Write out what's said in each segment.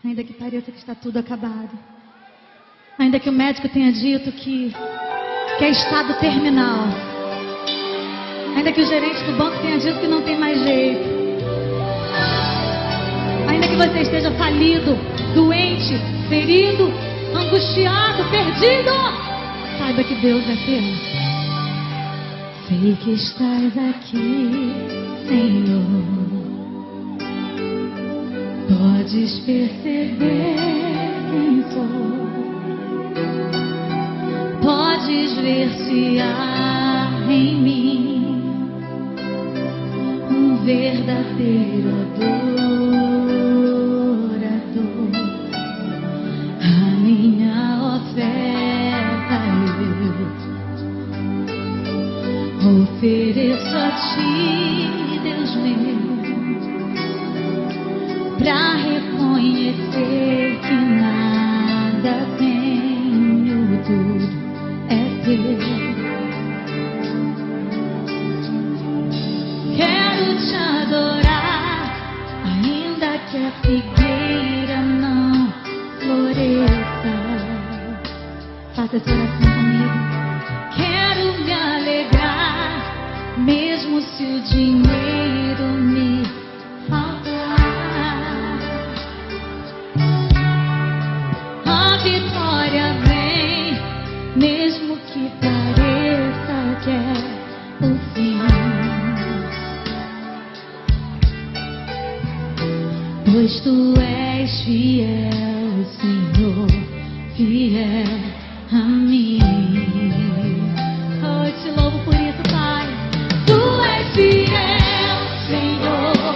Ainda que pareça que está tudo acabado. Ainda que o médico tenha dito que é estado terminal. Ainda que o gerente do banco tenha dito que não tem mais jeito. Ainda que você esteja falido, doente, ferido, angustiado, perdido, saiba que Deus é fiel. Sei que estás aqui, Senhor. Podes perceber quem sou. Podes ver se há em mim um verdadeiro adorador. A minha oferta eu ofereço a ti, Deus meu, pra reconhecer que nada tenho, tudo é teu. Quero te adorar, ainda que a figueira não floresça. Faça essa oração comigo. Quero me alegrar, mesmo se o dinheiro me faltar. A vitória vem, mesmo que pareça que é o fim. Pois tu és fiel, Senhor, fiel a mim. Oh, eu te louvo por isso, Pai. Tu és fiel, Senhor.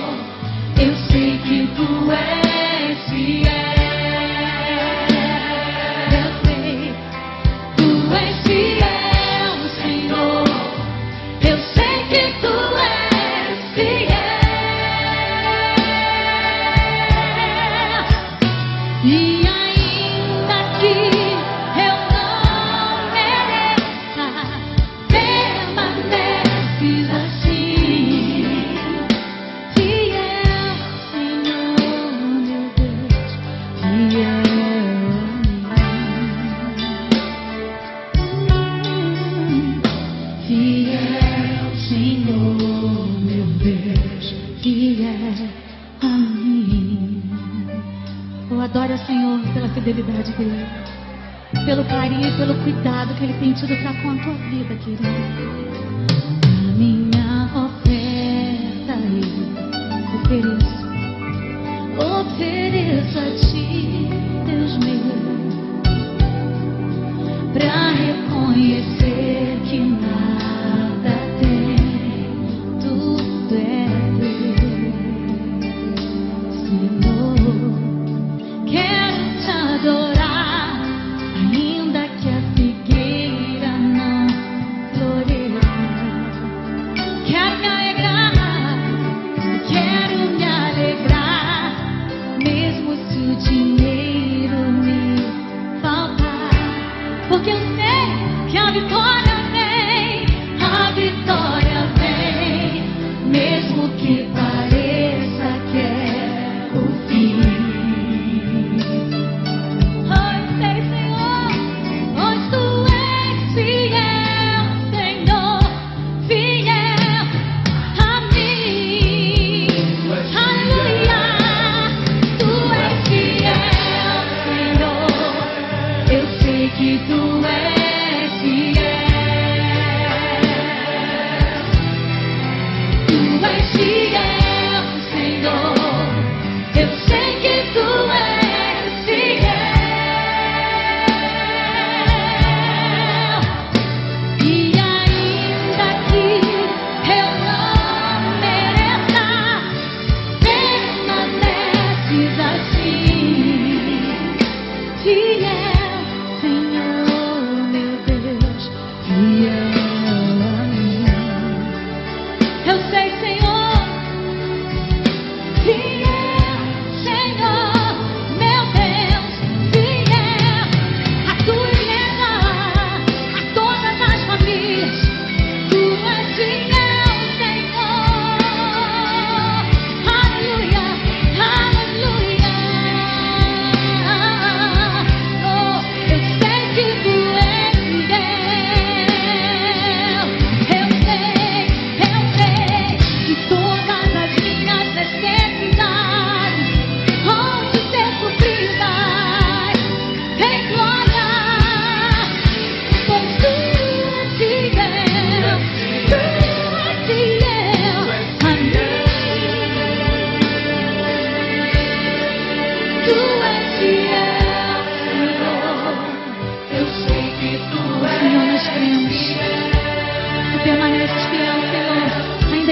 Eu sei que tu és fiel. Eu sei, tu és fiel, Senhor. Eu sei que tu és fiel. E ainda que eu não mereça, permaneces assim. Fiel, Senhor, meu Deus, fiel a mim. Fiel, Senhor, meu Deus, fiel a mim. Oh, adore ao Senhor pela fidelidade dele, pelo carinho e pelo cuidado que ele tem tido para com a tua vida, querido. A minha oferta eu ofereço a ti, Deus meu, pra reconhecer que nada tem, tudo é teu, Senhor. Quero te adorar, ainda que a figueira não floresça. Quero me alegrar, mesmo se o dinheiro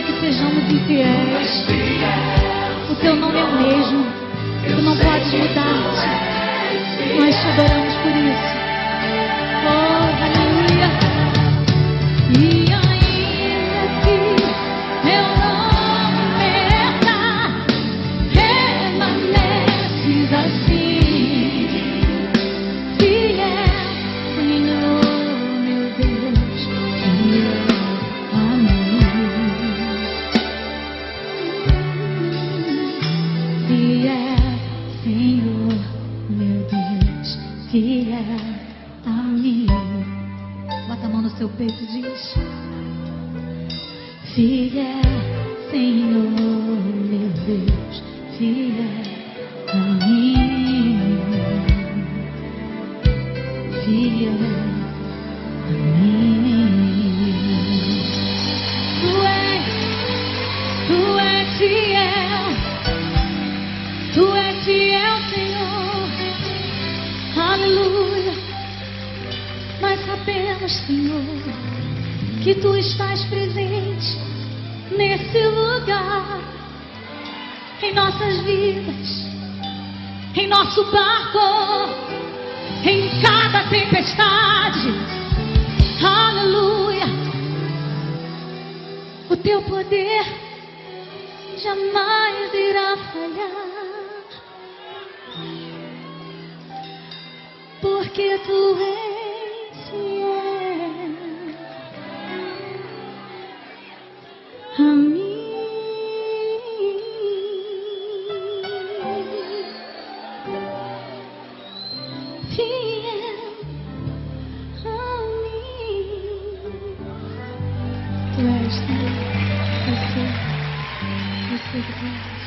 que sejamos infiéis. O teu nome é o mesmo. Tu não podes mudar-te. Nós te adoramos por isso. Oh, aleluia. E ainda que eu não perca, permaneces assim, fiel, Senhor, meu Deus, fiel a mim. Fiel, Senhor, meu Deus, fiel a mim. Bota a mão no seu peito e diz: fiel, Senhor, meu Deus, fiel a mim. Fiel a mim. Tu és fiel. Tu és fiel, Senhor. Aleluia. Nós sabemos, Senhor, que Tu estás presente nesse lugar, em nossas vidas, em nosso barco, em cada tempestade. Aleluia. O Teu poder jamais irá falhar, porque Tu és fiel a mim. Fiel a mim. Tu és Senhor. Você que tu és.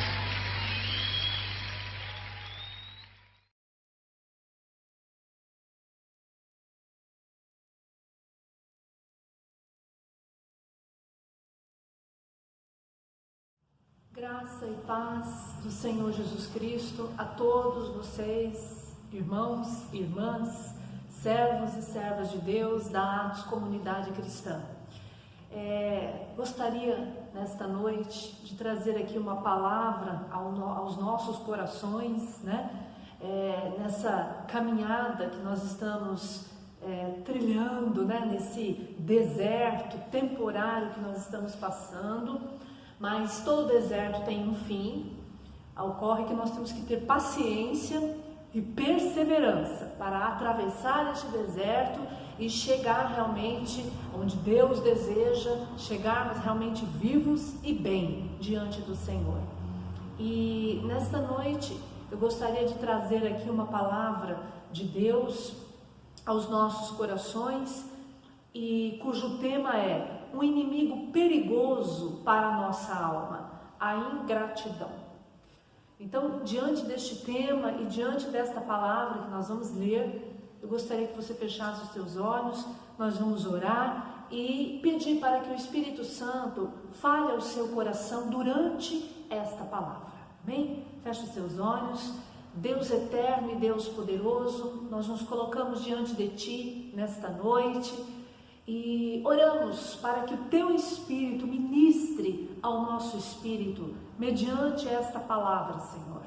Graça e paz do Senhor Jesus Cristo a todos vocês, irmãos e irmãs, servos e servas de Deus da Atos Comunidade Cristã. Gostaria nesta noite de trazer aqui uma palavra aos nossos corações, né? Nessa caminhada que nós estamos trilhando, né? Nesse deserto temporário que nós estamos passando. Mas todo deserto tem um fim. Ocorre que nós temos que ter paciência e perseverança para atravessar este deserto e chegar realmente onde Deus deseja, chegarmos realmente vivos e bem diante do Senhor. E nesta noite eu gostaria de trazer aqui uma palavra de Deus aos nossos corações, e cujo tema é um inimigo perigoso para a nossa alma, a ingratidão. Então, diante deste tema e diante desta palavra que nós vamos ler, eu gostaria que você fechasse os seus olhos. Nós vamos orar e pedir para que o Espírito Santo fale ao seu coração durante esta palavra. Amém? Feche os seus olhos. Deus eterno e Deus poderoso, nós nos colocamos diante de Ti nesta noite e oramos para que o Teu Espírito ministre ao nosso espírito mediante esta palavra, Senhor,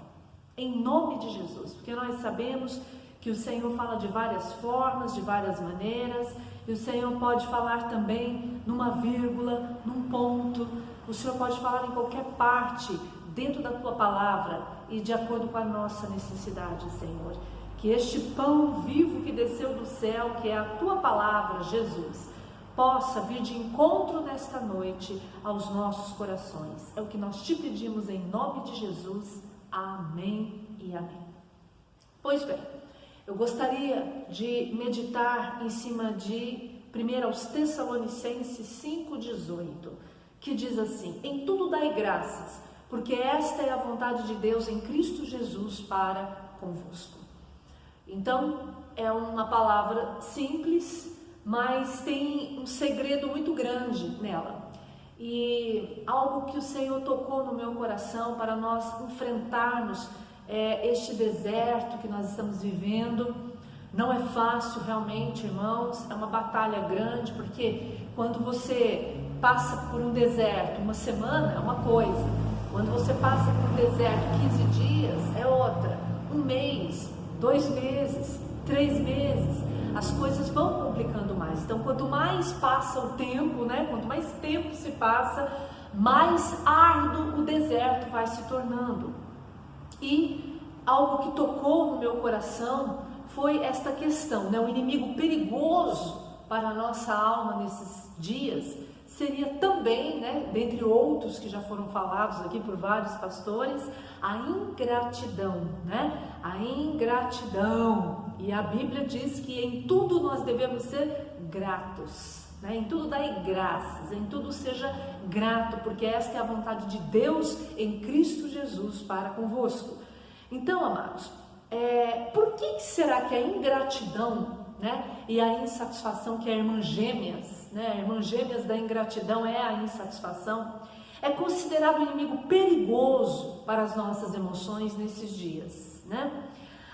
em nome de Jesus, porque nós sabemos que o Senhor fala de várias formas, de várias maneiras, e o Senhor pode falar também numa vírgula, num ponto, o Senhor pode falar em qualquer parte dentro da Tua palavra e de acordo com a nossa necessidade, Senhor. Que este pão vivo que desceu do céu, que é a Tua palavra, Jesus, possa vir de encontro nesta noite aos nossos corações. É o que nós Te pedimos em nome de Jesus. Amém e amém. Pois bem, eu gostaria de meditar em cima de 1 aos Tessalonicenses 5,18, que diz assim: em tudo dai graças, porque esta é a vontade de Deus em Cristo Jesus para convosco. Então, é uma palavra simples, mas tem um segredo muito grande nela. E algo que o Senhor tocou no meu coração para nós enfrentarmos este deserto que nós estamos vivendo. Não é fácil realmente, irmãos, é uma batalha grande, porque quando você passa por um deserto uma semana é uma coisa, quando você passa por um deserto 15 dias é outra, um mês, 2 meses, 3 meses, as coisas vão complicando mais. Então, quanto mais passa o tempo, né? Quanto mais tempo se passa, mais árduo o deserto vai se tornando. E algo que tocou no meu coração foi esta questão, né? O inimigo perigoso para a nossa alma nesses dias seria também, né, dentre outros que já foram falados aqui por vários pastores, a ingratidão, né? A ingratidão. E a Bíblia diz que em tudo nós devemos ser gratos, né? Em tudo dai graças, em tudo seja grato, porque esta é a vontade de Deus em Cristo Jesus para convosco. Então, amados, por que será que a ingratidão, né, e a insatisfação, que é a irmã gêmeas, né, a irmã gêmeas da ingratidão é a insatisfação, é considerado um inimigo perigoso para as nossas emoções nesses dias, né?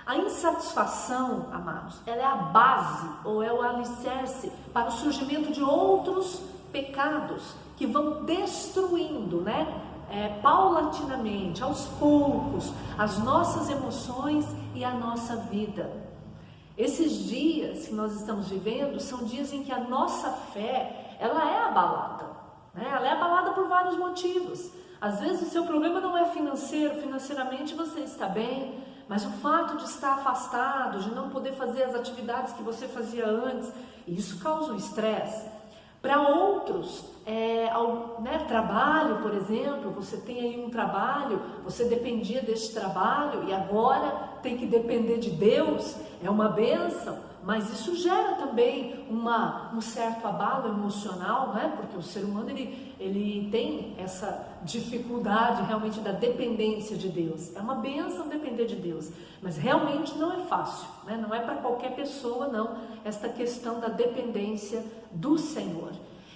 A insatisfação, amados, ela é a base ou é o alicerce para o surgimento de outros pecados que vão destruindo, né, paulatinamente, aos poucos, as nossas emoções e a nossa vida. Esses dias que nós estamos vivendo são dias em que a nossa fé, ela é abalada, né? Ela é abalada por vários motivos. Às vezes o seu problema não é financeiro, financeiramente você está bem, mas o fato de estar afastado, de não poder fazer as atividades que você fazia antes, isso causa um estresse. Para outros, trabalho, por exemplo, você tem aí um trabalho, você dependia desse trabalho e agora tem que depender de Deus, é uma bênção, mas isso gera também um certo abalo emocional, né? Porque o ser humano ele tem essa dificuldade realmente da dependência de Deus. É uma bênção depender de Deus, mas realmente não é fácil, né? Não é para qualquer pessoa, não, esta questão da dependência do Senhor.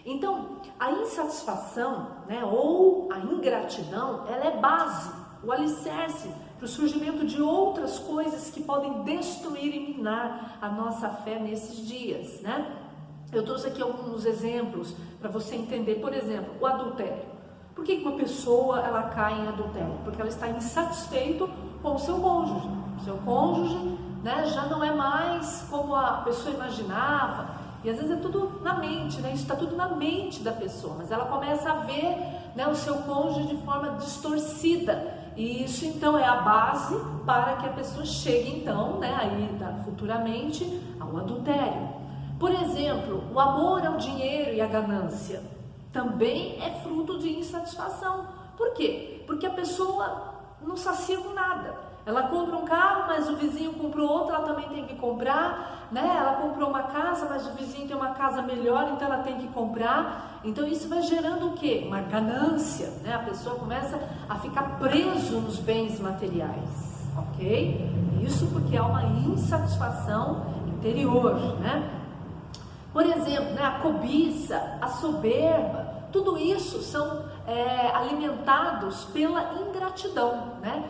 Então, a insatisfação, né, ou a ingratidão, ela é base, o alicerce para o surgimento de outras coisas que podem destruir e minar a nossa fé nesses dias, né? Eu trouxe aqui alguns exemplos para você entender. Por exemplo, o adultério. Por que uma pessoa ela cai em adultério? Porque ela está insatisfeita com o seu cônjuge. O seu cônjuge, né, já não é mais como a pessoa imaginava. E às vezes é tudo na mente, né? Isso está tudo na mente da pessoa, mas ela começa a ver, né, o seu cônjuge de forma distorcida. E isso então é a base para que a pessoa chegue então, né, futuramente ao adultério. Por exemplo, o amor ao dinheiro e à ganância também é fruto de insatisfação. Por quê? Porque a pessoa não sacia com nada. Ela compra um carro, mas o vizinho comprou outro, ela também tem que comprar, né? Ela comprou uma casa, mas o vizinho tem uma casa melhor, então ela tem que comprar. Então isso vai gerando o quê? Uma ganância, né? A pessoa começa a ficar preso nos bens materiais, ok? Isso porque há uma insatisfação interior, né? Por exemplo, né, a cobiça, a soberba, tudo isso são alimentados pela ingratidão, né?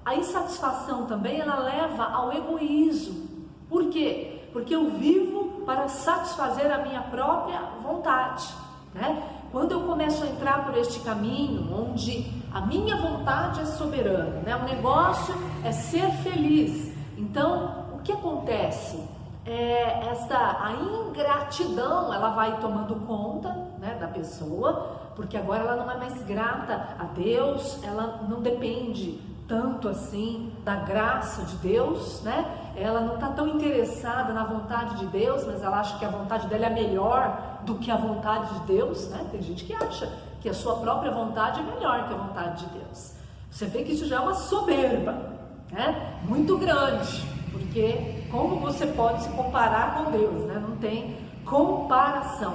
A insatisfação também, ela leva ao egoísmo. Por quê? Porque eu vivo para satisfazer a minha própria vontade, né? Quando eu começo a entrar por este caminho, onde a minha vontade é soberana, né? O negócio é ser feliz. Então, o que acontece? A ingratidão, ela vai tomando conta, né, da pessoa, porque agora ela não é mais grata a Deus, ela não depende tanto assim da graça de Deus, né? Ela não está tão interessada na vontade de Deus, mas ela acha que a vontade dela é melhor do que a vontade de Deus, né? Tem gente que acha que a sua própria vontade é melhor que a vontade de Deus. Você vê que isso já é uma soberba, né? Muito grande, porque como você pode se comparar com Deus, né? Não tem comparação.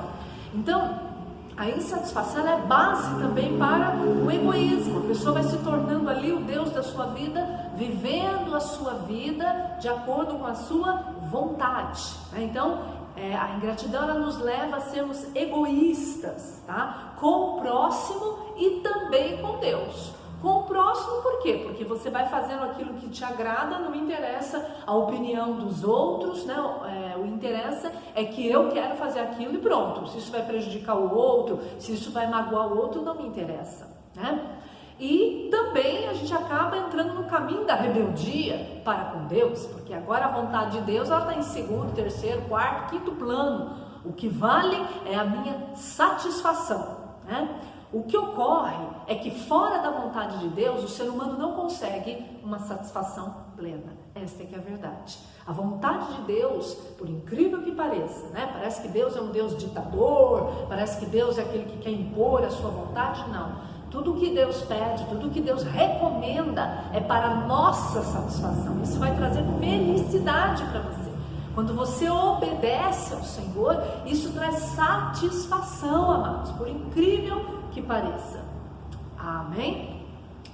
Então, a insatisfação é base também para o egoísmo. A pessoa vai se tornando ali o Deus da sua vida, vivendo a sua vida de acordo com a sua vontade, né? Então, a ingratidão, ela nos leva a sermos egoístas, tá? Com o próximo e também com Deus. Com o próximo, por quê? Porque você vai fazendo aquilo que te agrada, não interessa a opinião dos outros, né? O interessa é que eu quero fazer aquilo e pronto. Se isso vai prejudicar o outro, se isso vai magoar o outro, não me interessa, né? E também a gente acaba entrando no caminho da rebeldia para com Deus, porque agora a vontade de Deus ela está em segundo, terceiro, quarto, quinto plano. O que vale é a minha satisfação, né? O que ocorre é que fora da vontade de Deus, o ser humano não consegue uma satisfação plena. Esta é que é a verdade. A vontade de Deus, por incrível que pareça, né? Parece que Deus é um Deus ditador, parece que Deus é aquele que quer impor a sua vontade. Não. Tudo que Deus pede, tudo que Deus recomenda é para a nossa satisfação. Isso vai trazer felicidade para você. Quando você obedece ao Senhor, isso traz satisfação, amados, por incrível que pareça. Amém?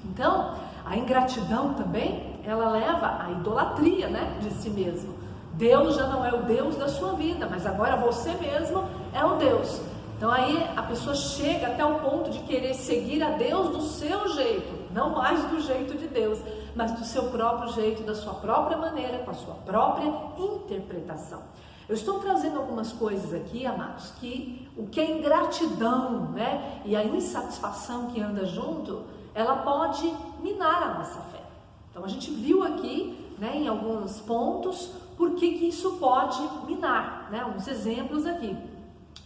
Então, a ingratidão também, ela leva à idolatria, né, de si mesmo. Deus já não é o Deus da sua vida, mas agora você mesmo é o Deus. Então aí a pessoa chega até o ponto de querer seguir a Deus do seu jeito, não mais do jeito de Deus, mas do seu próprio jeito, da sua própria maneira, com a sua própria interpretação. Eu estou trazendo algumas coisas aqui, amados, que o que é ingratidão, né, e a insatisfação que anda junto, ela pode minar a nossa fé. Então a gente viu aqui, né, em alguns pontos, por que isso pode minar, né, uns exemplos aqui.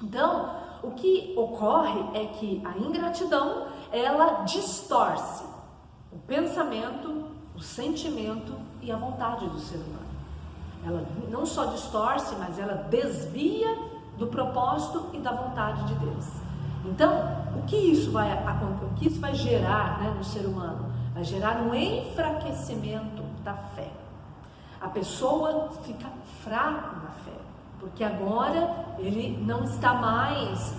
Então, o que ocorre é que a ingratidão, ela distorce o pensamento, o sentimento e a vontade do ser humano. Ela não só distorce, mas ela desvia do propósito e da vontade de Deus. Então, o que isso vai gerar, né, no ser humano? Vai gerar um enfraquecimento da fé. A pessoa fica fraca na fé, porque agora ele não está mais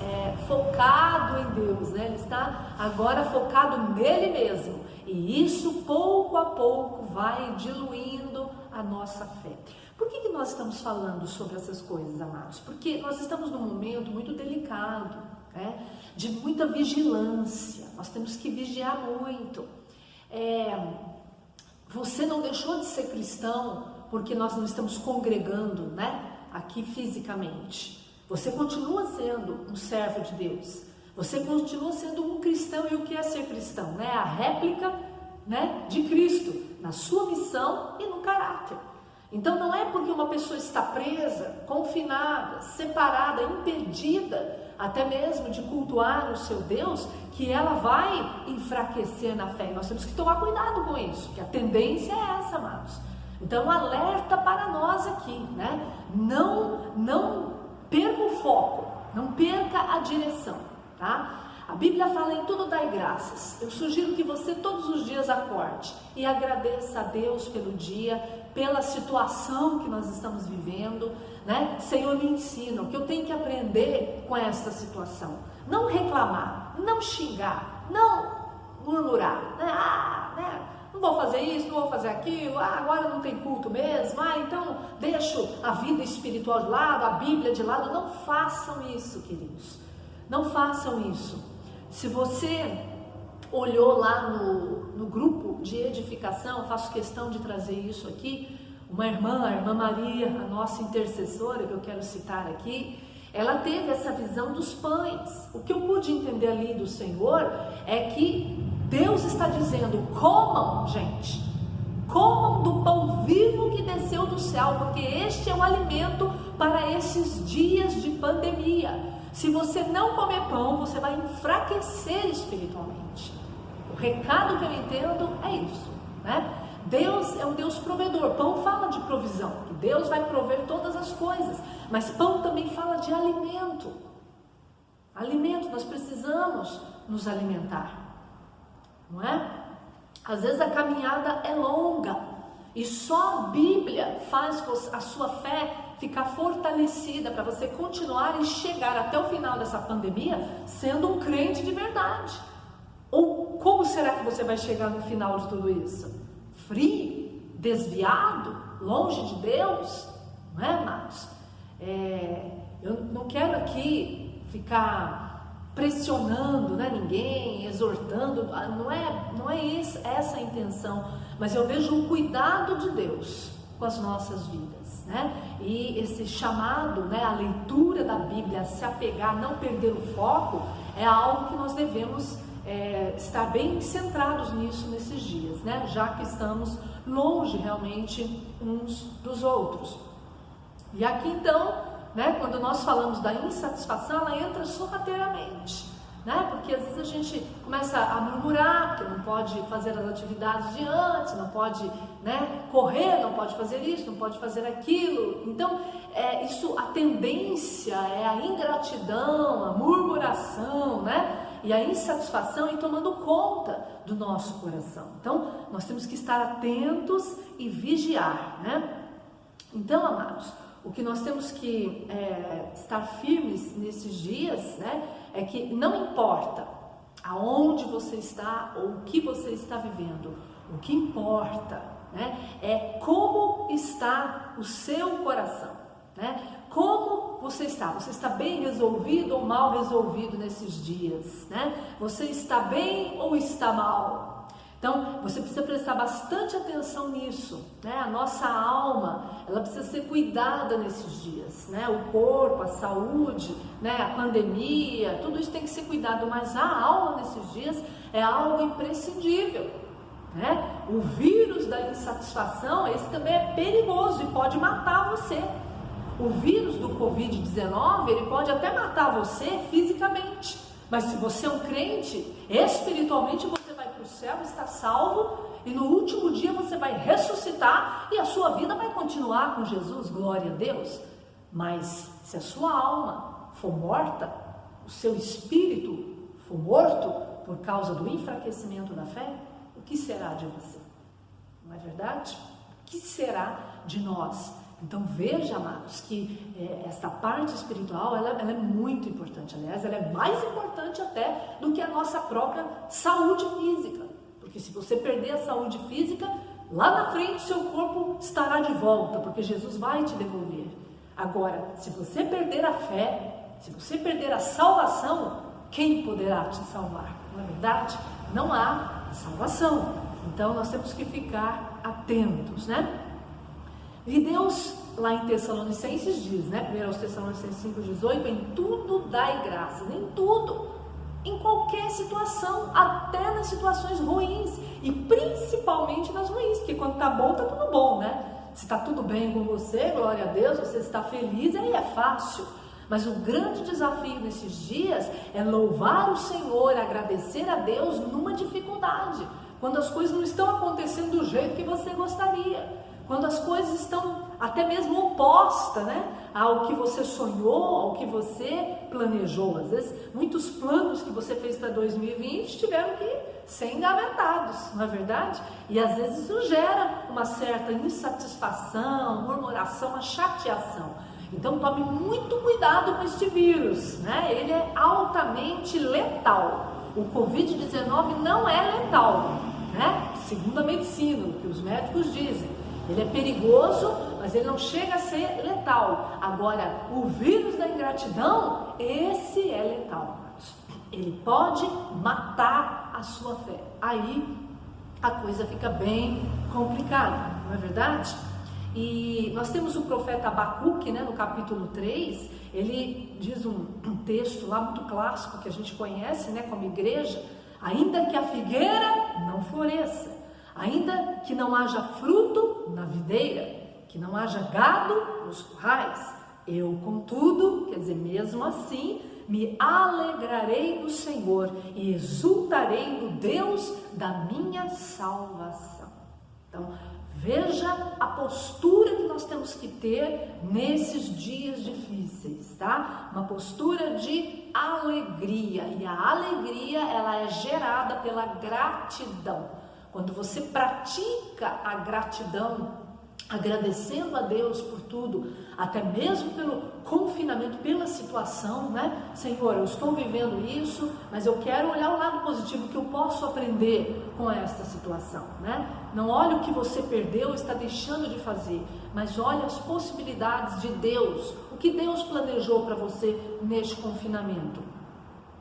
focado em Deus, né? Ele está agora focado nele mesmo. E isso, pouco a pouco, vai diluindo a nossa fé. Por que nós estamos falando sobre essas coisas, amados? Porque nós estamos num momento muito delicado, né? De muita vigilância. Nós temos que vigiar muito. Você não deixou de ser cristão porque nós não estamos congregando, né, aqui fisicamente. Você continua sendo um servo de Deus. Você continua sendo um cristão. E o que é ser cristão? Né? A réplica, né, de Cristo na sua missão e no caráter. Então não é porque uma pessoa está presa, confinada, separada, impedida até mesmo de cultuar o seu Deus, que ela vai enfraquecer na fé. E nós temos que tomar cuidado com isso, que a tendência é essa, amados. Então alerta para nós aqui, né? Não perca o foco, não perca a direção, tá? A Bíblia fala em tudo dai graças. Eu sugiro que você todos os dias acorde e agradeça a Deus pelo dia, pela situação que nós estamos vivendo, né? Senhor, me ensina o que eu tenho que aprender com esta situação. Não reclamar, não xingar, não murmurar, né? Não vou fazer isso, não vou fazer aquilo, agora não tem culto mesmo, então deixo a vida espiritual de lado, a Bíblia de lado. Não façam isso, queridos, não façam isso. Se você olhou lá no grupo de edificação, faço questão de trazer isso aqui, uma irmã, a irmã Maria, a nossa intercessora, que eu quero citar aqui, ela teve essa visão dos pães. O que eu pude entender ali do Senhor é que Deus está dizendo: comam, gente, comam do pão vivo que desceu do céu, porque este é o alimento para esses dias de pandemia. Se você não comer pão, você vai enfraquecer espiritualmente. O recado que eu entendo é isso, né? Deus é um Deus provedor. Pão fala de provisão, que Deus vai prover todas as coisas, mas pão também fala de alimento. Alimento, nós precisamos nos alimentar, não é? Às vezes a caminhada é longa e só a Bíblia faz a sua fé ficar fortalecida para você continuar e chegar até o final dessa pandemia sendo um crente de verdade. Ou como será que você vai chegar no final de tudo isso? Frio, desviado, longe de Deus? Não é, amados? Eu não quero aqui ficar pressionando, né, ninguém, exortando, não é essa a intenção, mas eu vejo o cuidado de Deus com as nossas vidas, né? E esse chamado, né, a leitura da Bíblia, se apegar, não perder o foco, é algo que nós devemos estar bem centrados nisso nesses dias, né? Já que estamos longe realmente uns dos outros. E aqui então, né, quando nós falamos da insatisfação, ela entra sorrateiramente, né? Porque às vezes a gente começa a murmurar, que não pode fazer as atividades de antes, não pode, né, correr, não pode fazer isso, não pode fazer aquilo. Então, a tendência é a ingratidão, a murmuração, né? E a insatisfação ir tomando conta do nosso coração. Então, nós temos que estar atentos e vigiar, né? Então, amados, o que nós temos que estar firmes nesses dias, né, é que não importa aonde você está ou o que você está vivendo, o que importa, né, é como está o seu coração, né? Como você está bem resolvido ou mal resolvido nesses dias, né? Você está bem ou está mal? Então, você precisa prestar bastante atenção nisso, né? A nossa alma, ela precisa ser cuidada nesses dias, né? O corpo, a saúde, né? A pandemia, tudo isso tem que ser cuidado, mas a alma nesses dias é algo imprescindível, né? O vírus da insatisfação, esse também é perigoso e pode matar você. O vírus do Covid-19, ele pode até matar você fisicamente, mas se você é um crente, espiritualmente você vai para o céu, está salvo, e no último dia você vai ressuscitar e a sua vida vai continuar com Jesus, glória a Deus. Mas se a sua alma for morta, o seu espírito for morto por causa do enfraquecimento da fé, o que será de você? Não é verdade? O que será de nós? Então veja, amados, que esta parte espiritual, ela é muito importante. Aliás, ela é mais importante até do que a nossa própria saúde física. Porque se você perder a saúde física, lá na frente seu corpo estará de volta, porque Jesus vai te devolver. Agora, se você perder a fé, se você perder a salvação, quem poderá te salvar? Não é verdade? Não há salvação. Então nós temos que ficar atentos, né? E Deus, lá em Tessalonicenses diz, né? 1 Tessalonicenses 5,18, em tudo dai graças, em tudo, em qualquer situação, até nas situações ruins, e principalmente nas ruins, porque quando tá bom, tá tudo bom, né? Se tá tudo bem com você, glória a Deus, você está feliz, aí é fácil. Mas o grande desafio nesses dias é louvar o Senhor, agradecer a Deus numa dificuldade, quando as coisas não estão acontecendo do jeito que você gostaria. Quando as coisas estão até mesmo opostas, né, ao que você sonhou, ao que você planejou. Às vezes, muitos planos que você fez para 2020 tiveram que ser engavetados, não é verdade? E às vezes isso gera uma certa insatisfação, murmuração, uma chateação. Então tome muito cuidado com este vírus, né? Ele é altamente letal. O Covid-19 não é letal, né? Segundo a medicina, o que os médicos dizem. Ele é perigoso, mas ele não chega a ser letal. Agora, o vírus da ingratidão, esse é letal. Ele pode matar a sua fé. Aí a coisa fica bem complicada, não é verdade? E nós temos o profeta Abacuque, né, no capítulo 3, ele diz um texto lá muito clássico que a gente conhece, né, como igreja: ainda que a figueira não floresça, ainda que não haja fruto na videira, que não haja gado nos currais, eu, contudo, quer dizer, mesmo assim, me alegrarei no Senhor e exultarei no Deus da minha salvação. Então, veja a postura que nós temos que ter nesses dias difíceis, tá? Uma postura de alegria, e a alegria, ela é gerada pela gratidão. Quando você pratica a gratidão, agradecendo a Deus por tudo, até mesmo pelo confinamento, pela situação, né? Senhor, eu estou vivendo isso, mas eu quero olhar o lado positivo que eu posso aprender com esta situação, né? Não olhe o que você perdeu, está deixando de fazer, mas olhe as possibilidades de Deus, o que Deus planejou para você neste confinamento.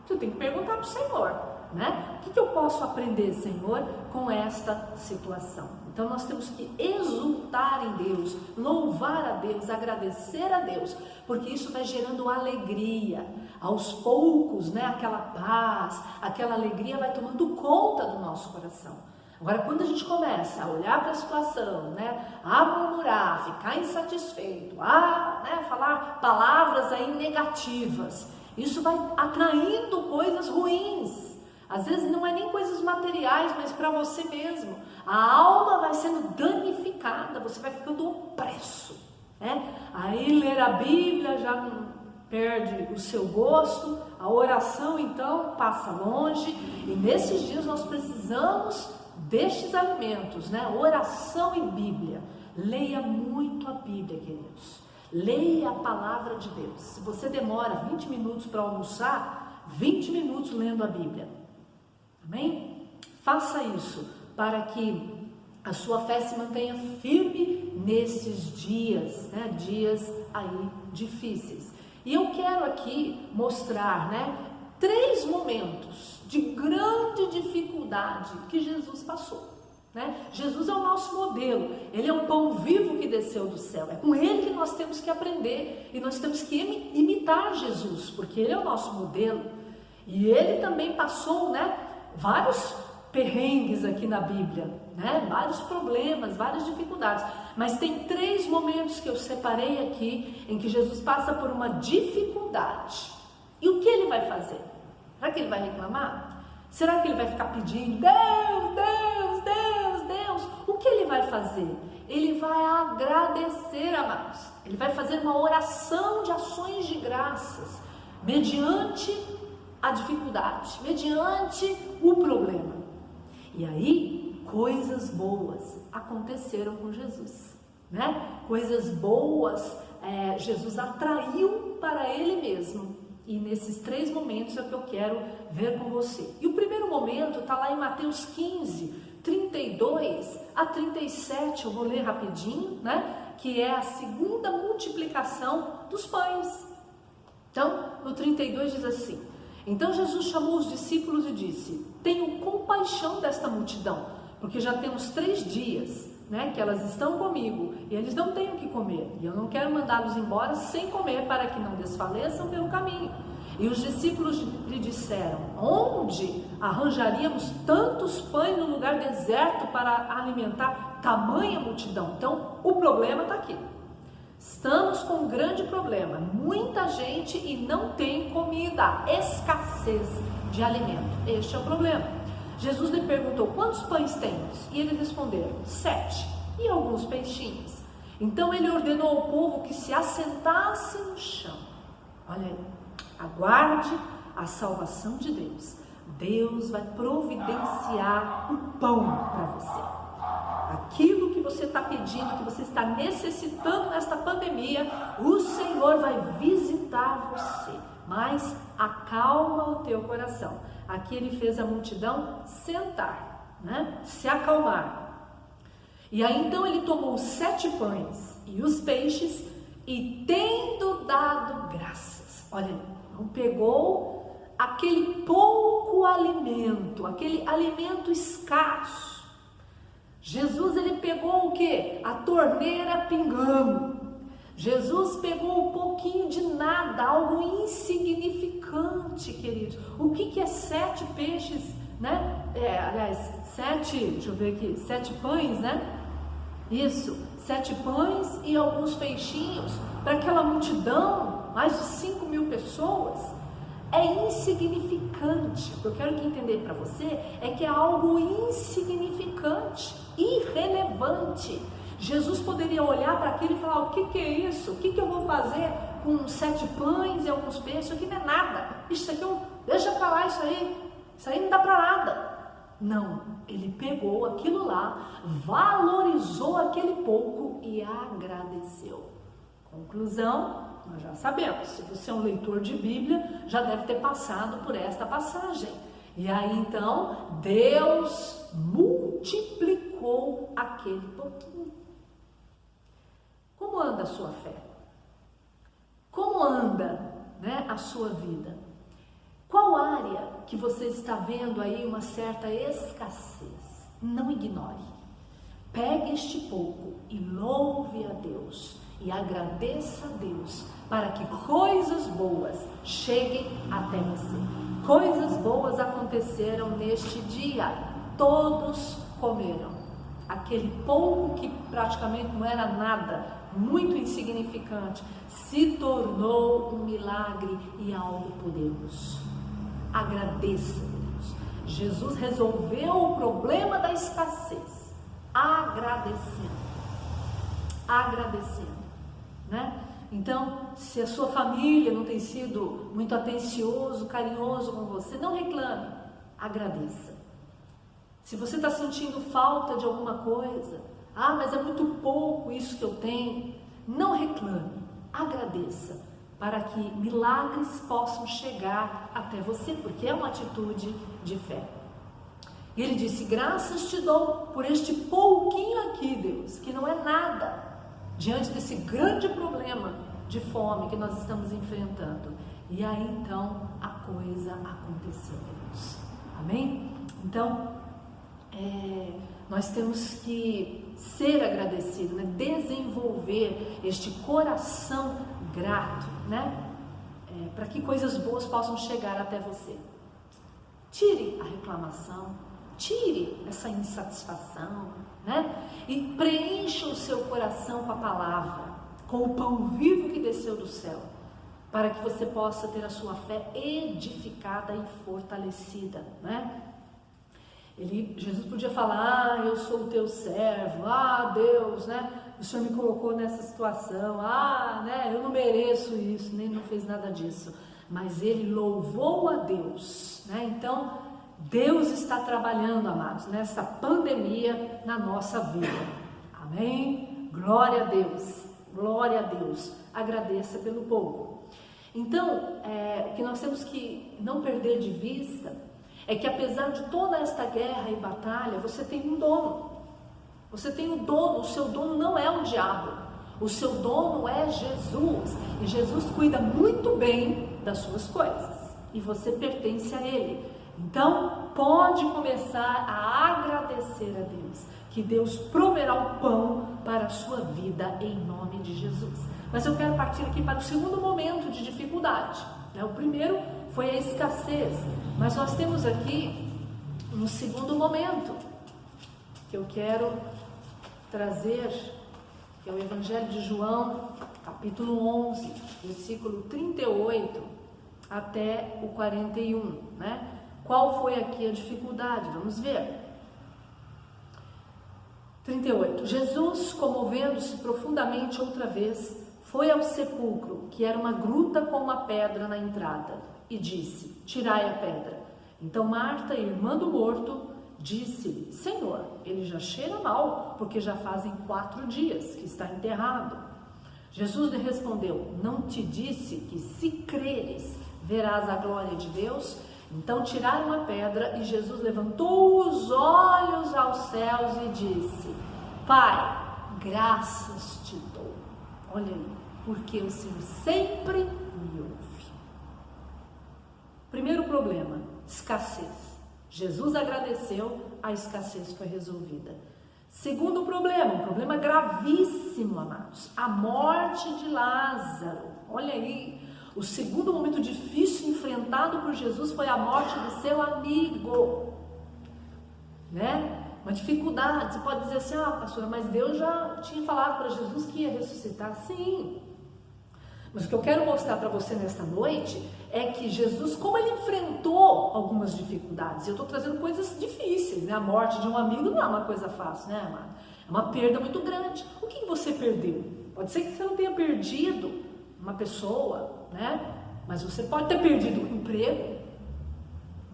Você tem que perguntar para o Senhor, né? O que eu posso aprender, Senhor, com esta situação? Então nós temos que exultar em Deus, louvar a Deus, agradecer a Deus, porque isso vai gerando alegria. Aos poucos, né? Aquela paz, aquela alegria vai tomando conta do nosso coração. Agora, quando a gente começa a olhar para a situação, né, a murmurar, ficar insatisfeito, né, falar palavras aí negativas, isso vai atraindo coisas ruins. Às vezes não é nem coisas materiais, mas para você mesmo. A alma vai sendo danificada, você vai ficando opresso, né? Aí ler a Bíblia já não perde o seu gosto, a oração então passa longe, e nesses dias nós precisamos destes alimentos, né? Oração e Bíblia. Leia muito a Bíblia, queridos. Leia a palavra de Deus. Se você demora 20 minutos para almoçar, 20 minutos lendo a Bíblia. Amém? Faça isso para que a sua fé se mantenha firme nesses dias, né? Dias aí difíceis. E eu quero aqui mostrar, né, 3 momentos de grande dificuldade que Jesus passou, né? Jesus é o nosso modelo, ele é o pão vivo que desceu do céu, é com ele que nós temos que aprender e nós temos que imitar Jesus, porque ele é o nosso modelo. E ele também passou, né, vários perrengues aqui na Bíblia, né? Vários problemas, várias dificuldades, mas tem 3 momentos que eu separei aqui em que Jesus passa por uma dificuldade. E o que ele vai fazer? Será que ele vai reclamar? Será que ele vai ficar pedindo, Deus, Deus, Deus, Deus? O que ele vai fazer? Ele vai agradecer, amados. Ele vai fazer uma oração de ações de graças, mediante a dificuldade, mediante o problema. E aí, coisas boas aconteceram com Jesus, né? Coisas boas, Jesus atraiu para ele mesmo. E nesses 3 momentos é que eu quero ver com você. E o primeiro momento está lá em Mateus 15, 32 a 37, eu vou ler rapidinho, né? Que é a segunda multiplicação dos pães. Então, no 32 diz assim: então Jesus chamou os discípulos e disse: tenho compaixão desta multidão, porque já temos 3 dias, né, que elas estão comigo e eles não têm o que comer, e eu não quero mandá-los embora sem comer, para que não desfaleçam pelo caminho. E os discípulos lhe disseram: onde arranjaríamos tantos pães no lugar deserto para alimentar tamanha multidão? Então o problema está aqui. Estamos com um grande problema, muita gente e não tem comida, escassez de alimento. Este é o problema. Jesus lhe perguntou: quantos pães temos? E eles responderam: 7 e alguns peixinhos. Então ele ordenou ao povo que se assentasse no chão. Olha aí, aguarde a salvação de Deus. Deus vai providenciar o pão para você. Aquilo que você está pedindo, que você está necessitando nesta pandemia, o Senhor vai visitar você. Mas acalma o teu coração. Aqui ele fez a multidão sentar, né? Se acalmar. E aí então ele tomou os 7 pães e os peixes e tendo dado graças. Olha, não pegou aquele pouco alimento, aquele alimento escasso. Jesus, ele pegou o quê? A torneira pingando. Jesus pegou um pouquinho de nada, algo insignificante, queridos. O que é 7 peixes, né? Aliás, 7, deixa eu ver aqui, 7 pães, né? Isso, 7 pães e alguns peixinhos para aquela multidão, mais de 5.000 pessoas. É insignificante. O que eu quero entender para você é que é algo insignificante, irrelevante. Jesus poderia olhar para aquilo e falar: o que é isso? O que eu vou fazer com 7 pães e alguns peixes? Isso aqui não é nada. Isso aqui, deixa para lá isso aí não dá para nada. Não, ele pegou aquilo lá, valorizou aquele pouco e agradeceu. Conclusão: nós já sabemos, se você é um leitor de Bíblia, já deve ter passado por esta passagem. E aí então, Deus multiplicou aquele pouquinho. Como anda a sua fé? Como anda, né, a sua vida? Qual área que você está vendo aí uma certa escassez? Não ignore. Pegue este pouco e louve a Deus e agradeça a Deus para que coisas boas cheguem até você. Coisas boas aconteceram neste dia. Todos comeram. Aquele pouco que praticamente não era nada, muito insignificante, se tornou um milagre e algo poderoso. Agradeça a Deus. Jesus resolveu o problema da escassez, agradecendo, né? Então, se a sua família não tem sido muito atencioso, carinhoso com você, não reclame, agradeça. Se você está sentindo falta de alguma coisa, mas é muito pouco isso que eu tenho, não reclame, agradeça, para que milagres possam chegar até você, porque é uma atitude de fé. E ele disse: graças te dou por este pouquinho aqui, Deus, que não é nada, diante desse grande problema de fome que nós estamos enfrentando. E aí então a coisa aconteceu, Deus. Amém? Então, nós temos que ser agradecidos, né? Desenvolver este coração grato, né? Para que coisas boas possam chegar até você. Tire a reclamação, tire essa insatisfação, né? E preencha o seu coração com a palavra, com o pão vivo que desceu do céu, para que você possa ter a sua fé edificada e fortalecida, né? Jesus podia falar: eu sou o teu servo, Deus, né? O Senhor me colocou nessa situação, né? Eu não mereço isso, nem não fez nada disso. Mas ele louvou a Deus, né? Então, Deus está trabalhando, amados, nessa pandemia na nossa vida. Amém? Glória a Deus, glória a Deus. Agradeça pelo pouco. Então, o que nós temos que não perder de vista é que, apesar de toda esta guerra e batalha, você tem um dono. Você tem um dono. O seu dono não é o diabo. O seu dono é Jesus. E Jesus cuida muito bem das suas coisas. E você pertence a Ele. Então, pode começar a agradecer a Deus, que Deus proverá o pão para a sua vida em nome de Jesus. Mas eu quero partir aqui para o segundo momento de dificuldade. O primeiro foi a escassez, mas nós temos aqui um segundo momento que eu quero trazer, que é o Evangelho de João, capítulo 11, versículo 38 até o 41, né? Qual foi aqui a dificuldade? Vamos ver. 38. Jesus, comovendo-se profundamente outra vez, foi ao sepulcro, que era uma gruta com uma pedra na entrada, e disse: tirai a pedra. Então Marta, irmã do morto, disse-lhe: Senhor, ele já cheira mal, porque já fazem 4 dias que está enterrado. Jesus lhe respondeu: não te disse que, se creres, verás a glória de Deus? Então tiraram a pedra e Jesus levantou os olhos aos céus e disse: Pai, graças te dou. Olha aí, porque o Senhor sempre me ouve. Primeiro problema, escassez. Jesus agradeceu, a escassez foi resolvida. Segundo problema, um problema gravíssimo, amados, a morte de Lázaro. Olha aí, o segundo momento difícil enfrentado por Jesus foi a morte do seu amigo, né? Uma dificuldade. Você pode dizer assim: pastora, mas Deus já tinha falado para Jesus que ia ressuscitar. Sim, mas o que eu quero mostrar para você nesta noite é que Jesus, como ele enfrentou algumas dificuldades, eu estou trazendo coisas difíceis, né? A morte de um amigo não é uma coisa fácil, né, amado? É uma perda muito grande. O que você perdeu? Pode ser que você não tenha perdido uma pessoa, né? Mas você pode ter perdido um emprego,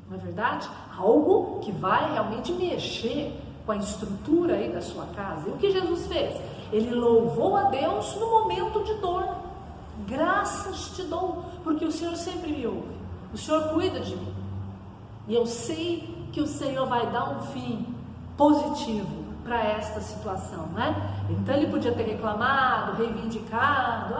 não é verdade? Algo que vai realmente mexer com a estrutura aí da sua casa. E o que Jesus fez? Ele louvou a Deus no momento de dor. Graças te dou, porque o Senhor sempre me ouve. O Senhor cuida de mim. E eu sei que o Senhor vai dar um fim positivo para esta situação, né? Então ele podia ter reclamado, reivindicado: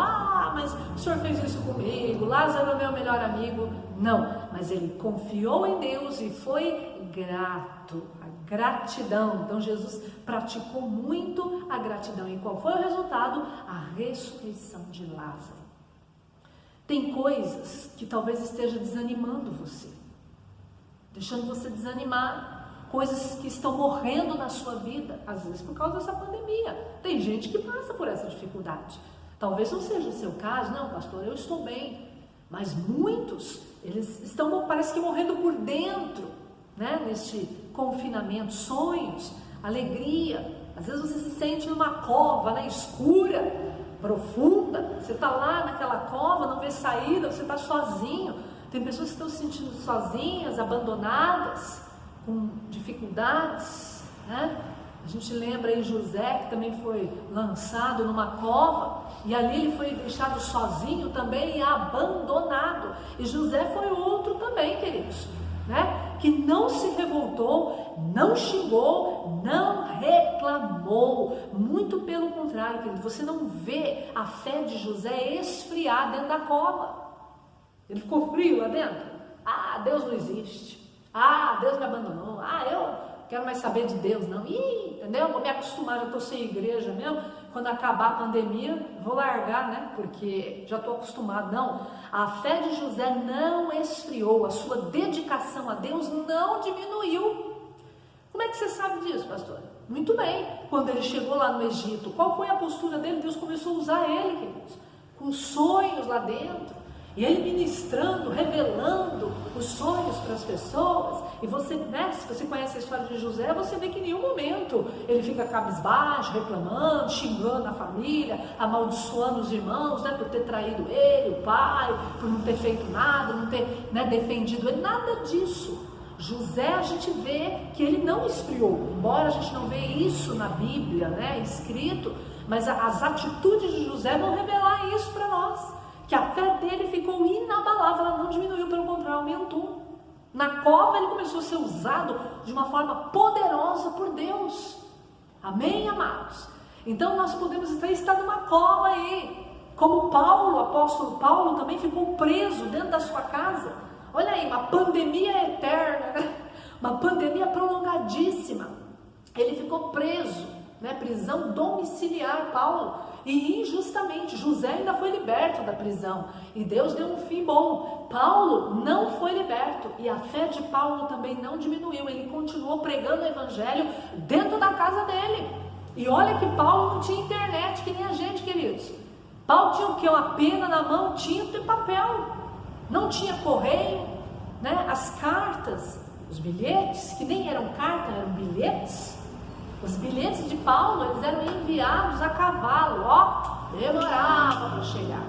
mas o Senhor fez isso comigo, Lázaro é meu melhor amigo. Não, mas ele confiou em Deus e foi grato. A gratidão. Então Jesus praticou muito a gratidão. E qual foi o resultado? A ressurreição de Lázaro. Tem coisas que talvez esteja desanimando você, deixando você desanimado. Coisas que estão morrendo na sua vida, às vezes por causa dessa pandemia. Tem gente que passa por essa dificuldade. Talvez não seja o seu caso. Não, pastor, eu estou bem. Mas muitos, eles estão, parece que morrendo por dentro, né? Neste confinamento. Sonhos, alegria. Às vezes você se sente numa cova, né? Escura, profunda. Você está lá naquela cova, não vê saída, você está sozinho. Tem pessoas que estão se sentindo sozinhas, abandonadas, com dificuldades, né? A gente lembra aí José, que também foi lançado numa cova, e ali ele foi deixado sozinho também e abandonado. E José foi outro também, queridos, né? Que não se revoltou, não xingou, não reclamou. Muito pelo contrário, querido, você não vê a fé de José esfriar dentro da cova. Ele ficou frio lá dentro. Ah, Deus não existe. Ah, Deus me abandonou. Ah, eu quero mais saber de Deus, não. Ih, entendeu? Vou me acostumar, já estou sem igreja mesmo. Quando acabar a pandemia, vou largar, né? Porque já estou acostumado. Não, a fé de José não esfriou. A sua dedicação a Deus não diminuiu. Como é que você sabe disso, pastor? Muito bem. Quando ele chegou lá no Egito, qual foi a postura dele? Deus começou a usar ele, queridos, com sonhos lá dentro. E ele ministrando, revelando os sonhos para as pessoas. E você, né, se você conhece a história de José, você vê que em nenhum momento ele fica cabisbaixo, reclamando, xingando a família, amaldiçoando os irmãos, né, por ter traído ele, o pai, por não ter feito nada, não ter, né, defendido ele, nada disso. José, a gente vê que ele não esfriou, embora a gente não vê isso na Bíblia, né, escrito, mas as atitudes de José vão revelar isso para nós. Que a fé dele ficou inabalável, ela não diminuiu, pelo contrário, aumentou. Na cova ele começou a ser usado de uma forma poderosa por Deus. Amém, amados? Então nós podemos estar numa cova aí, como Paulo, o apóstolo Paulo também ficou preso dentro da sua casa. Olha aí, uma pandemia eterna, né? Uma pandemia prolongadíssima. Ele ficou preso, né? Prisão domiciliar, Paulo. E injustamente, José ainda foi liberto da prisão. E Deus deu um fim bom. Paulo não foi liberto. E a fé de Paulo também não diminuiu. Ele continuou pregando o evangelho dentro da casa dele. E olha que Paulo não tinha internet, que nem a gente, queridos. Paulo tinha o quê? Uma pena na mão, tinta e papel. Não tinha correio, né? As cartas, os bilhetes, que nem eram cartas, eram bilhetes. Os bilhetes de Paulo, eles eram enviados a cavalo, ó, demorava para chegar.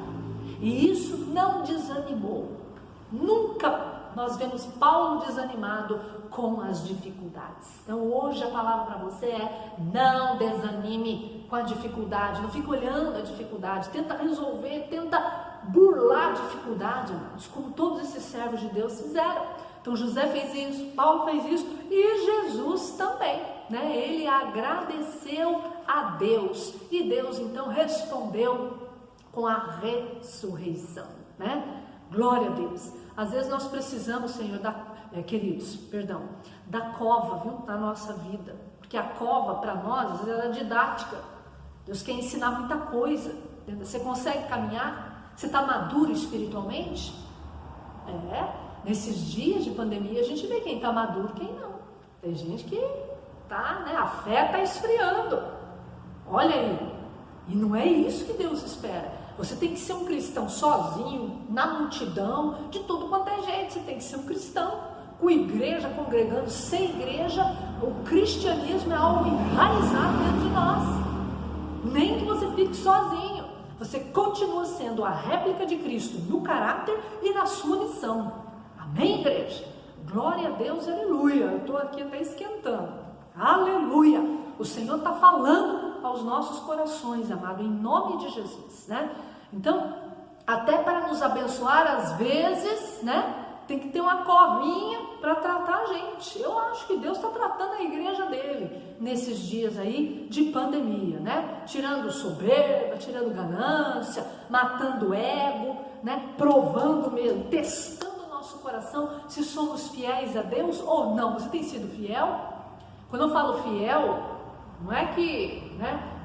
E isso não desanimou. Nunca nós vemos Paulo desanimado com as dificuldades. Então hoje a palavra para você é: não desanime com a dificuldade, não fique olhando a dificuldade, tenta resolver, tenta burlar a dificuldade, amados, como todos esses servos de Deus fizeram. Então José fez isso, Paulo fez isso e Jesus também, né? Ele agradeceu a Deus e Deus então respondeu com a ressurreição, né? Glória a Deus. Às vezes nós precisamos, Senhor, da cova, viu, na nossa vida, porque a cova para nós às vezes ela é didática. Deus quer ensinar muita coisa. Você consegue caminhar? Você está maduro espiritualmente? Nesses dias de pandemia a gente vê quem está maduro e quem não. Tem gente que tá, né? A fé está esfriando. Olha aí. E não é isso que Deus espera. Você tem que ser um cristão sozinho, na multidão, de tudo quanto é jeito. Você tem que ser um cristão, com igreja, congregando, sem igreja. O cristianismo é algo enraizado dentro de nós. Nem que você fique sozinho. Você continua sendo a réplica de Cristo no caráter e na sua missão. Amém, igreja? Glória a Deus, aleluia. Eu estou aqui até esquentando. Aleluia. O Senhor está falando aos nossos corações, amado, em nome de Jesus, né? Então, até para nos abençoar, às vezes, né? Tem que ter uma covinha para tratar a gente. Eu acho que Deus está tratando a igreja dele nesses dias aí de pandemia, né? Tirando soberba, tirando ganância, matando ego, né? Provando mesmo, testando nosso coração se somos fiéis a Deus ou não. Você tem sido fiel? Quando eu falo fiel, não é que,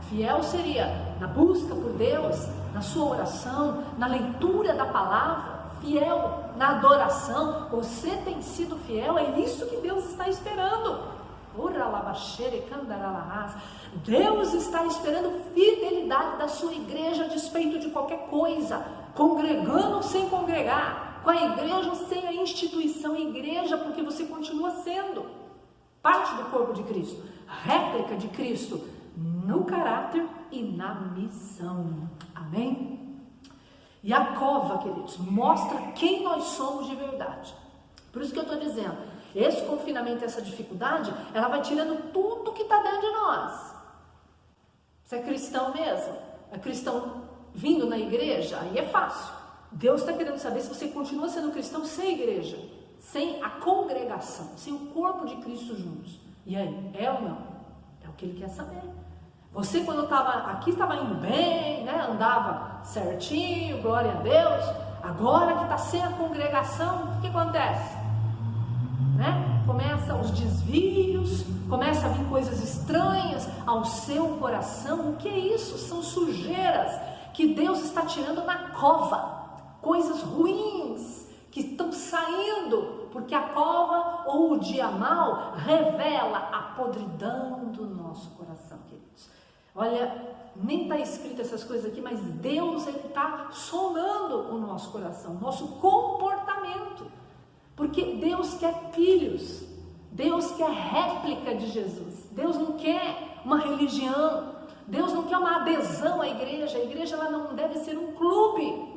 fiel seria na busca por Deus, na sua oração, na leitura da palavra, fiel na adoração. Você tem sido fiel, é isso que Deus está esperando. Deus está esperando fidelidade da sua igreja a despeito de qualquer coisa, congregando ou sem congregar, com a igreja ou sem a instituição igreja, porque você continua sendo parte do corpo de Cristo, réplica de Cristo no caráter e na missão. Amém? E a cova, queridos, mostra quem nós somos de verdade. Por isso que eu estou dizendo, esse confinamento, essa dificuldade, ela vai tirando tudo que está dentro de nós. Você é cristão mesmo? É cristão vindo na igreja? Aí é fácil. Deus está querendo saber se você continua sendo cristão sem igreja, sem a congregação, sem o corpo de Cristo juntos. E aí, é ou não? É o que Ele quer saber. Você, quando estava aqui, estava indo bem, andava certinho, glória a Deus. Agora que está sem a congregação, o que acontece? Começa os desvios, começa a vir coisas estranhas ao seu coração. O que é isso? São sujeiras que Deus está tirando na cova, coisas ruins que estão saindo, porque a cova ou o dia mau revela a podridão do nosso coração, queridos. Olha, nem está escrito essas coisas aqui, mas Deus está sondando o nosso coração, nosso comportamento. Porque Deus quer filhos, Deus quer réplica de Jesus, Deus não quer uma religião, Deus não quer uma adesão à igreja. A igreja ela não deve ser um clube.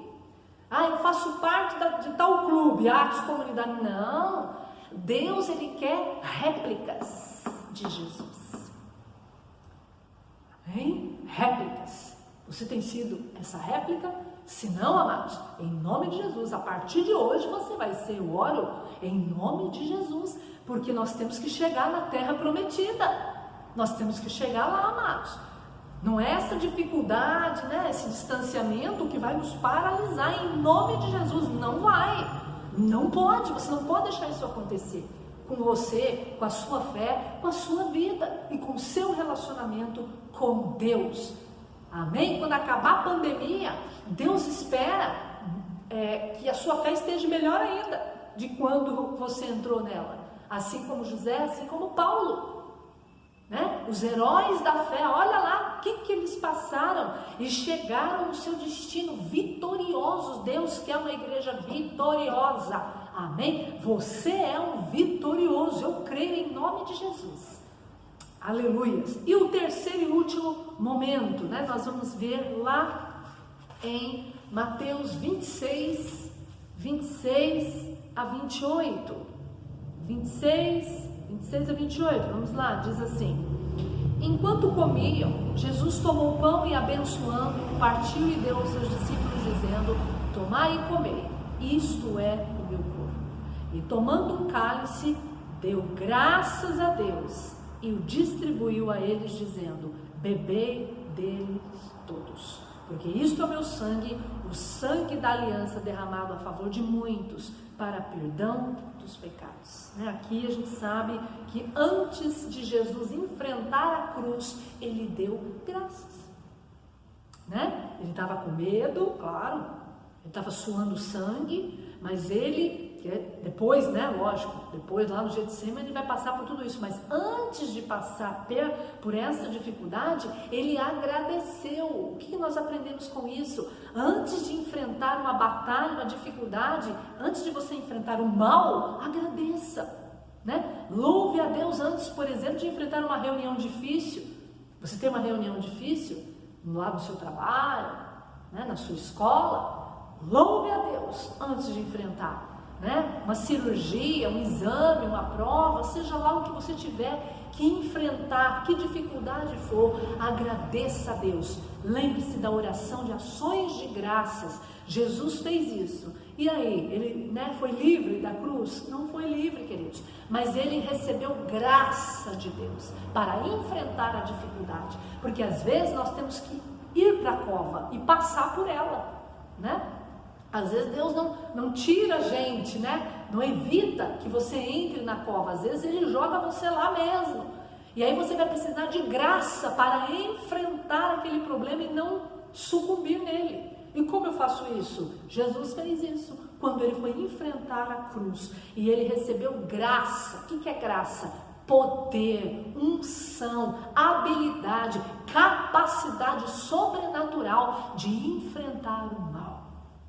Eu faço parte de tal clube, Atos Comunidade. Não, Deus Ele quer réplicas de Jesus. Amém? Réplicas. Você tem sido essa réplica? Se não, amados, em nome de Jesus, a partir de hoje você vai ser, eu oro, em nome de Jesus, porque nós temos que chegar na terra prometida, nós temos que chegar lá, amados. Não é essa dificuldade, esse distanciamento que vai nos paralisar, em nome de Jesus, não vai, não pode, você não pode deixar isso acontecer com você, com a sua fé, com a sua vida e com o seu relacionamento com Deus. Amém? Quando acabar a pandemia, Deus espera que a sua fé esteja melhor ainda de quando você entrou nela. Assim como José, assim como Paulo. Os heróis da fé, olha lá o que eles passaram e chegaram no seu destino vitoriosos. Deus quer uma igreja vitoriosa. Amém? Você é um vitorioso, eu creio em nome de Jesus. Aleluia. E o terceiro e último momento, nós vamos ver lá em Mateus 26 a 28. 26 a 28, vamos lá, diz assim: enquanto comiam, Jesus tomou o pão e, abençoando, partiu e deu aos seus discípulos, dizendo: tomai e comei, isto é o meu corpo. E tomando um cálice, deu graças a Deus e o distribuiu a eles, dizendo: bebei deles todos, porque isto é o meu sangue, o sangue da aliança derramado a favor de muitos, para perdão dos pecados. Aqui a gente sabe que antes de Jesus enfrentar a cruz, ele deu graças. Ele estava com medo, claro, ele estava suando sangue, mas ele, depois, lógico, depois lá no Getsemane ele vai passar por tudo isso, mas antes de passar por essa dificuldade, ele agradeceu. O que nós aprendemos com isso? Antes de enfrentar uma batalha, uma dificuldade, antes de você enfrentar o mal, agradeça, Louve a Deus antes, por exemplo, de enfrentar uma reunião difícil. Você tem uma reunião difícil lá no seu trabalho, na sua escola, louve a Deus antes de enfrentar uma cirurgia, um exame, uma prova, seja lá o que você tiver que enfrentar, que dificuldade for, agradeça a Deus. Lembre-se da oração de ações de graças. Jesus fez isso. E aí, ele foi livre da cruz? Não foi livre, queridos, mas ele recebeu graça de Deus para enfrentar a dificuldade, porque às vezes nós temos que ir para a cova e passar por ela, Às vezes Deus não tira a gente, né? Não evita que você entre na cova. Às vezes Ele joga você lá mesmo. E aí você vai precisar de graça para enfrentar aquele problema e não sucumbir nele. E como eu faço isso? Jesus fez isso quando Ele foi enfrentar a cruz. E Ele recebeu graça. O que é graça? Poder, unção, habilidade, capacidade sobrenatural de enfrentar o mal.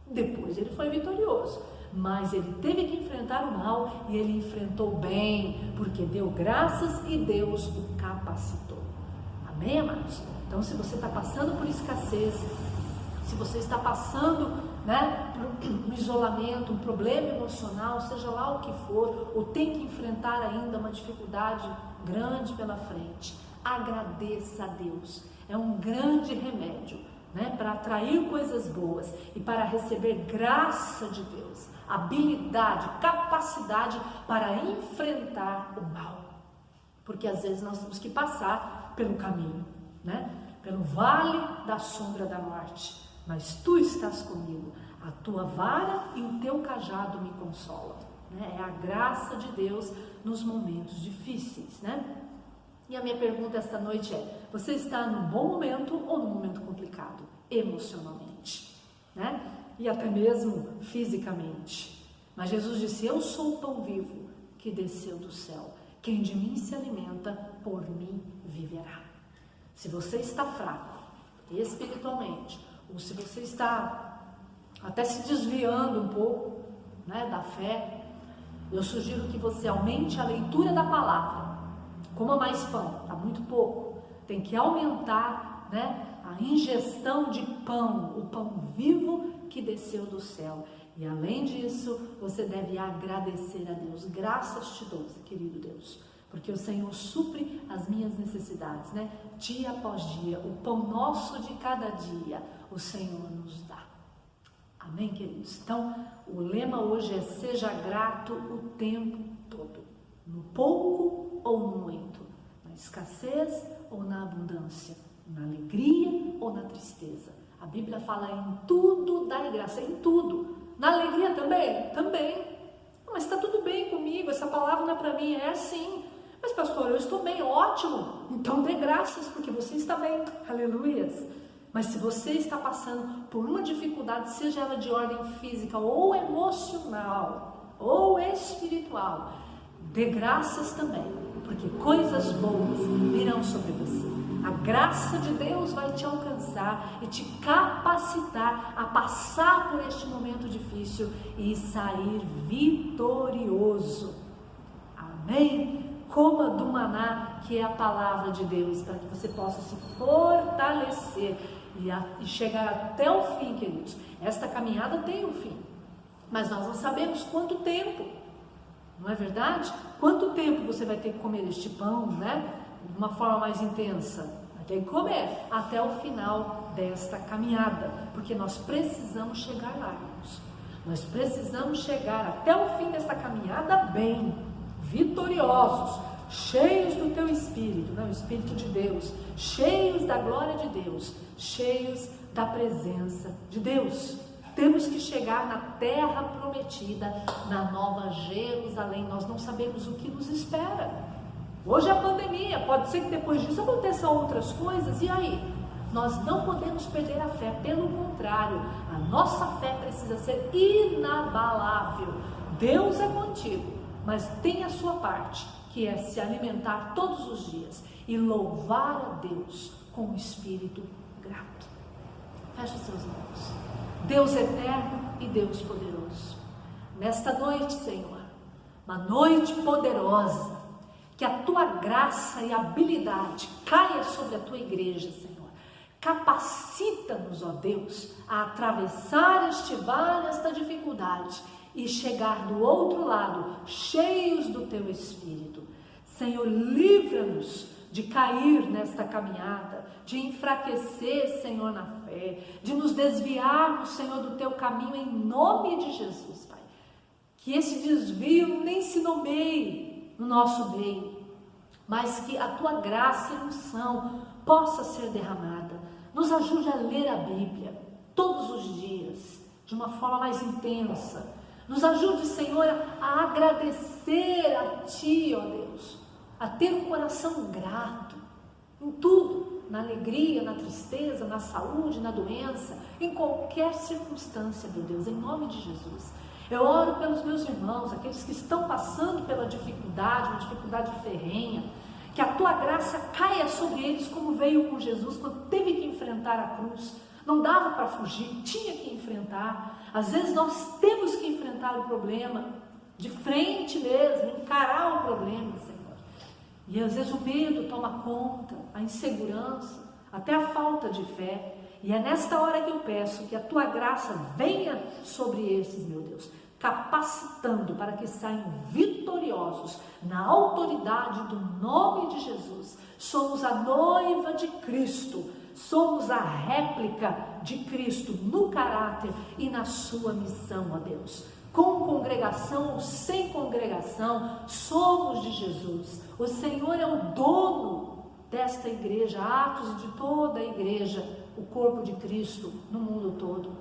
Depois Ele foi vitorioso, mas Ele teve que enfrentar o mal e Ele enfrentou bem, porque deu graças e Deus o capacitou. Amém, amados? Então, se você está passando por escassez, se você está passando, né, por um isolamento, um problema emocional, seja lá o que for, ou tem que enfrentar ainda uma dificuldade grande pela frente, agradeça a Deus. É um grande remédio, né, para atrair coisas boas e para receber graça de Deus, habilidade, capacidade para enfrentar o mal. Porque às vezes nós temos que passar pelo caminho, né, pelo vale da sombra da morte. Mas tu estás comigo, a tua vara e o teu cajado me consolam. Né? É a graça de Deus nos momentos difíceis, né? E a minha pergunta esta noite é: você está num bom momento ou num momento complicado? Emocionalmente, né? E até mesmo fisicamente. Mas Jesus disse: eu sou o pão vivo que desceu do céu. Quem de mim se alimenta, por mim viverá. Se você está fraco espiritualmente, ou se você está até se desviando um pouco, né, da fé, eu sugiro que você aumente a leitura da palavra. Coma mais pão, está muito pouco. Tem que aumentar, né, a ingestão de pão, o pão vivo que desceu do céu. E além disso, você deve agradecer a Deus. Graças te dou, querido Deus, porque o Senhor supre as minhas necessidades, né? Dia após dia, o pão nosso de cada dia, o Senhor nos dá. Amém, queridos? Então, o lema hoje é: seja grato o tempo todo, no pouco ou no muito, na escassez ou na abundância, na alegria ou na tristeza. A Bíblia fala: em tudo dai graça, em tudo. Na alegria também? Também. Mas está tudo bem comigo, essa palavra não é para mim. É sim. Mas pastor, eu estou bem, ótimo. Então dê graças porque você está bem. Aleluias. Mas se você está passando por uma dificuldade, seja ela de ordem física ou emocional ou espiritual, dê graças também, porque coisas boas virão sobre você. A graça de Deus vai te alcançar e te capacitar a passar por este momento difícil e sair vitorioso. Amém? Coma do maná, que é a palavra de Deus, para que você possa se fortalecer e chegar até o fim, queridos. Esta caminhada tem um fim, mas nós não sabemos quanto tempo, não é verdade? Quanto tempo você vai ter que comer este pão, né? De uma forma mais intensa? Vai ter que comer até o final desta caminhada, porque nós precisamos chegar lá, irmãos. Nós precisamos chegar até o fim desta caminhada bem, vitoriosos, cheios do teu Espírito, né? O Espírito de Deus, cheios da glória de Deus, cheios da presença de Deus. Temos que chegar na terra prometida, na Nova Jerusalém. Nós não sabemos o que nos espera. Hoje é a pandemia, pode ser que depois disso aconteçam outras coisas, e aí? Nós não podemos perder a fé, pelo contrário, a nossa fé precisa ser inabalável. Deus é contigo, mas tem a sua parte, que é se alimentar todos os dias e louvar a Deus com o espírito grato. Feche os seus olhos. Deus eterno e Deus poderoso, nesta noite, Senhor, uma noite poderosa, que a tua graça e habilidade caia sobre a tua igreja, Senhor. Capacita-nos, ó Deus, a atravessar este vale, esta dificuldade e chegar do outro lado, cheios do teu Espírito. Senhor, livra-nos de cair nesta caminhada, de enfraquecer, Senhor, na fé, de nos desviarmos, Senhor, do teu caminho, em nome de Jesus, Pai. Que esse desvio nem se nomeie no nosso meio, mas que a tua graça e unção possa ser derramada. Nos ajude a ler a Bíblia todos os dias, de uma forma mais intensa. Nos ajude, Senhor, a agradecer a Ti, ó Deus, a ter um coração grato em tudo, na alegria, na tristeza, na saúde, na doença, em qualquer circunstância, meu Deus, em nome de Jesus. Eu oro pelos meus irmãos, aqueles que estão passando pela dificuldade, uma dificuldade ferrenha, que a Tua graça caia sobre eles como veio com Jesus, quando teve que enfrentar a cruz. Não dava para fugir, tinha que enfrentar. Às vezes nós temos que enfrentar o problema de frente mesmo, encarar o problema, Senhor. E às vezes o medo toma conta, a insegurança, até a falta de fé. E é nesta hora que eu peço que a Tua graça venha sobre esses, meu Deus, capacitando para que saiam vitoriosos na autoridade do nome de Jesus. Somos a noiva de Cristo, somos a réplica de Cristo no caráter e na sua missão, ó Deus. Com congregação ou sem congregação, somos de Jesus. O Senhor é o dono desta igreja, Atos, e de toda a igreja, o corpo de Cristo no mundo todo.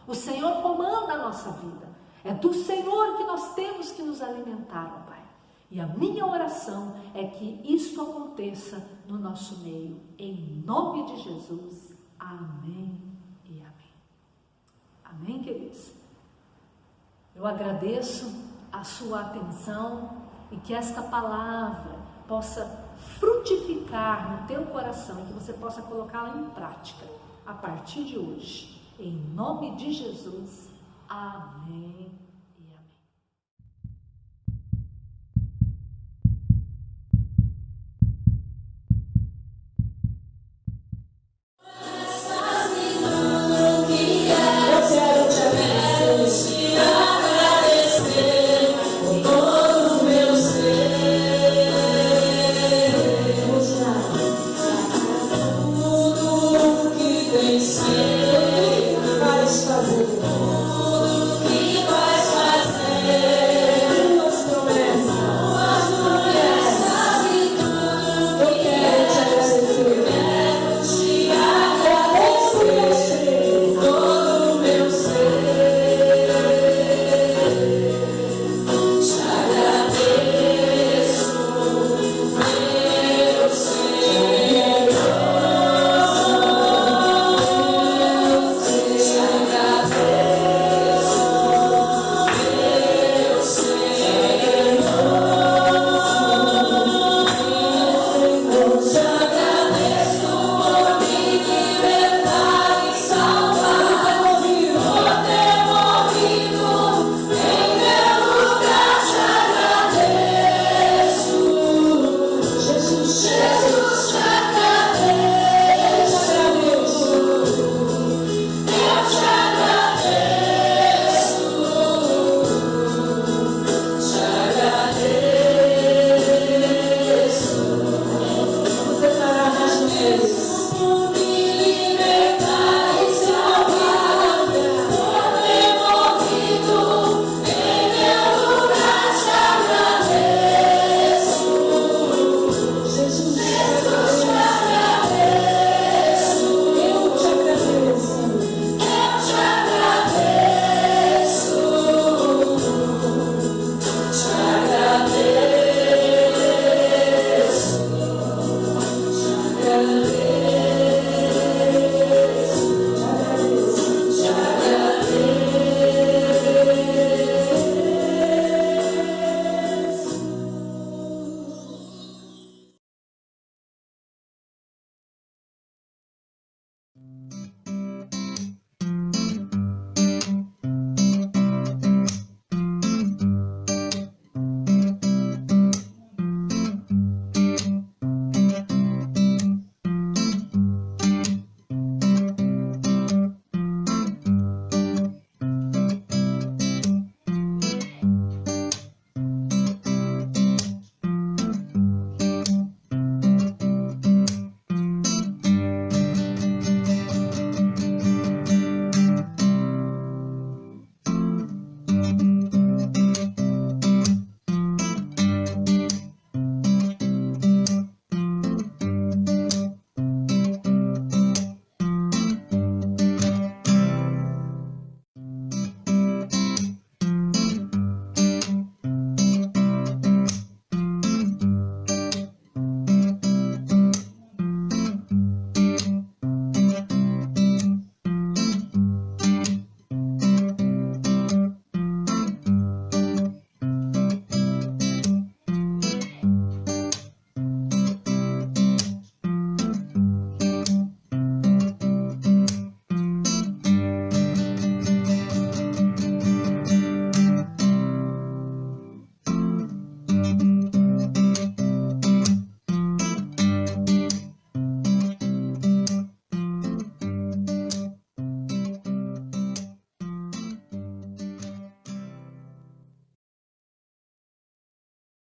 O Senhor comanda a nossa vida. É do Senhor que nós temos que nos alimentar, ó Pai. E a minha oração é que isto aconteça no nosso meio. Em nome de Jesus. Amém e amém. Amém, queridos? Eu agradeço a sua atenção e que esta palavra possa frutificar no teu coração e que você possa colocá-la em prática a partir de hoje. Em nome de Jesus. Amém.